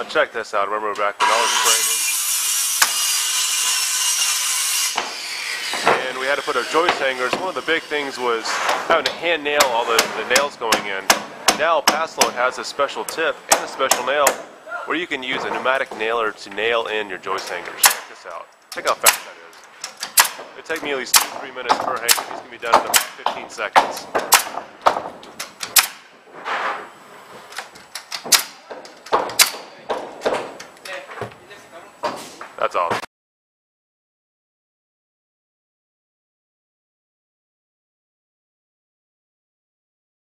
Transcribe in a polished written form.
check this out. Remember back when I was framing, and we had to put our joist hangers. One of the big things was having to hand nail all the nails going in. Now Paslode has a special tip and a special nail where you can use a pneumatic nailer to nail in your joist hangers. Check this out. Check how fast that is. It'll take me at least 2-3 minutes per hanger. These can be done in about 15 seconds. That's all.